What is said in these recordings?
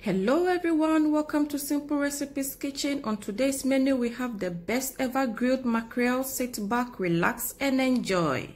Hello everyone, welcome to Simple Recipes Kitchen. On today's menu we have the best ever grilled mackerel. Sit back, relax and enjoy.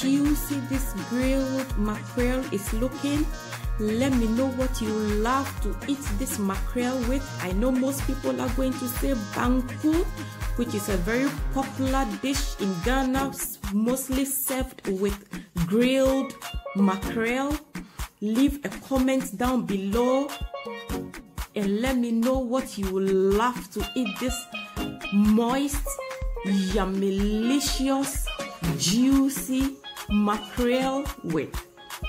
juicy this grilled mackerel is looking. Let me know what you love to eat this mackerel with. I know most people are going to say Banku, which is a very popular dish in Ghana, mostly served with grilled mackerel. Leave a comment down below and let me know what you would love to eat this moist, yummylicious, juicy mackerel with.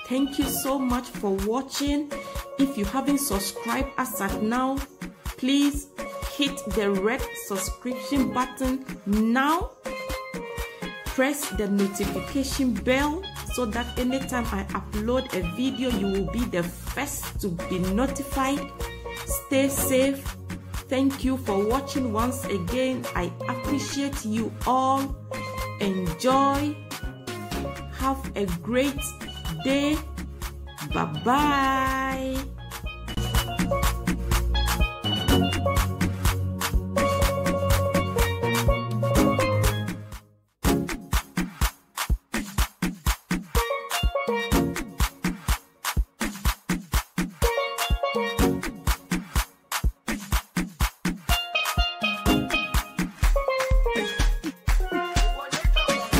Thank you so much for watching. If you haven't subscribed as at now, please hit the red subscription button now. Press the notification bell so that anytime I upload a video, you will be the first to be notified. Stay safe. Thank you for watching once again. I appreciate you all. Enjoy. Have a great day. Bye-bye.